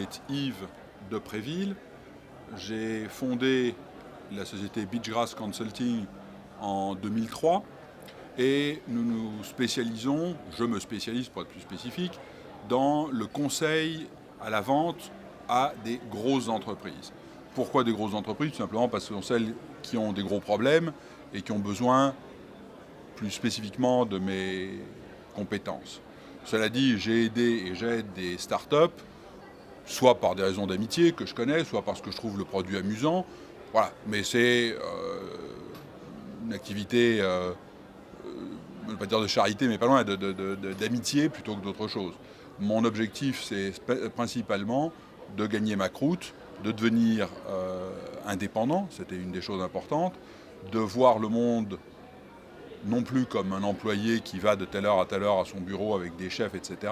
est Yves de Préville. J'ai fondé la société Beachgrass Consulting en 2003 et nous nous spécialisons, je me spécialise pour être plus spécifique, dans le conseil à la vente à des grosses entreprises. Pourquoi des grosses entreprises? Tout simplement parce que ce sont celles qui ont des gros problèmes et qui ont besoin plus spécifiquement de mes compétences. Cela dit, j'ai aidé et j'aide des startups, soit par des raisons d'amitié que je connais, soit parce que je trouve le produit amusant. Voilà, mais c'est une activité, je ne veux pas dire de charité, mais pas loin, d'amitié plutôt que d'autre chose. Mon objectif, c'est principalement de gagner ma croûte, de devenir indépendant, c'était une des choses importantes, de voir le monde non plus comme un employé qui va de telle heure à son bureau avec des chefs, etc.,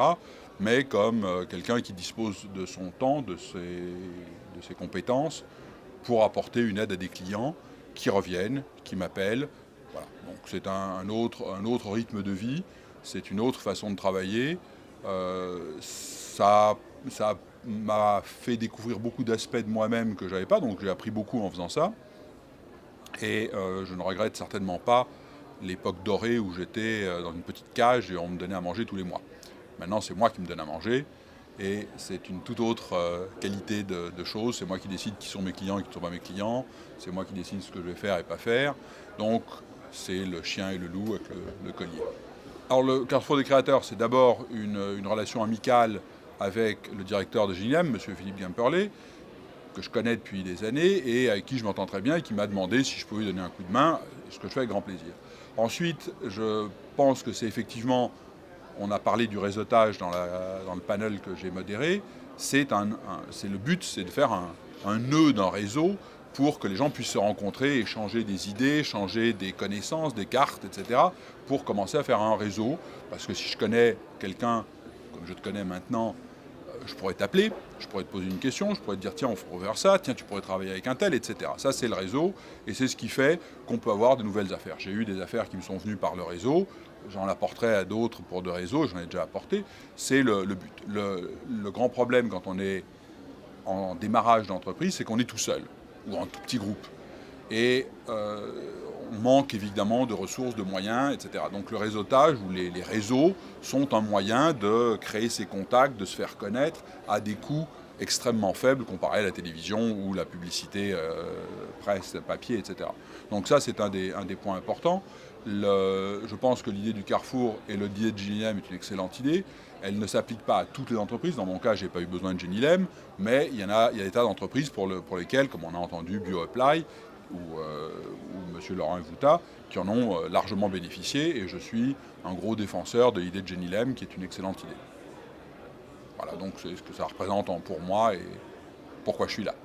mais comme quelqu'un qui dispose de son temps, de ses compétences, pour apporter une aide à des clients qui reviennent, qui m'appellent. Voilà. Donc c'est un autre rythme de vie, c'est une autre façon de travailler. Ça m'a fait découvrir beaucoup d'aspects de moi-même que je n'avais pas, donc j'ai appris beaucoup en faisant ça. Et je ne regrette certainement pas l'époque dorée où j'étais dans une petite cage et on me donnait à manger tous les mois. Maintenant, c'est moi qui me donne à manger et c'est une toute autre qualité de choses. C'est moi qui décide qui sont mes clients et qui ne sont pas mes clients. C'est moi qui décide ce que je vais faire et pas faire. Donc, c'est le chien et le loup avec le collier. Alors, le Carrefour des créateurs, c'est d'abord une relation amicale avec le directeur de GNILM, M. Philippe Guimperlé, que je connais depuis des années et avec qui je m'entends très bien et qui m'a demandé si je pouvais lui donner un coup de main, ce que je fais avec grand plaisir. Ensuite, je pense que c'est effectivement, on a parlé du réseautage dans le panel que j'ai modéré, le but, c'est de faire un nœud d'un réseau pour que les gens puissent se rencontrer, échanger des idées, échanger des connaissances, des cartes, etc., pour commencer à faire un réseau. Parce que si je connais quelqu'un, comme je te connais maintenant, je pourrais t'appeler, je pourrais te poser une question, je pourrais te dire tiens on pourrait faire ça, tiens tu pourrais travailler avec un tel, etc. Ça c'est le réseau et c'est ce qui fait qu'on peut avoir de nouvelles affaires. J'ai eu des affaires qui me sont venues par le réseau, j'en apporterai à d'autres pour de réseau, j'en ai déjà apporté, c'est le but. Le grand problème quand on est en démarrage d'entreprise, c'est qu'on est tout seul ou en tout petit groupe. Et on manque évidemment de ressources, de moyens, etc. Donc le réseautage ou les réseaux sont un moyen de créer ses contacts, de se faire connaître à des coûts extrêmement faibles comparé à la télévision ou la publicité presse, papier, etc. Donc ça c'est un des points importants. Je pense que l'idée du Carrefour et l'idée de GNILM est une excellente idée. Elle ne s'applique pas à toutes les entreprises. Dans mon cas, je n'ai pas eu besoin de GNILM, mais il y a des tas d'entreprises pour lesquelles, comme on a entendu, BioApply, ou M. Laurent Evouta, qui en ont largement bénéficié, et je suis un gros défenseur de l'idée de GNILM, qui est une excellente idée. Voilà, donc c'est ce que ça représente pour moi et pourquoi je suis là.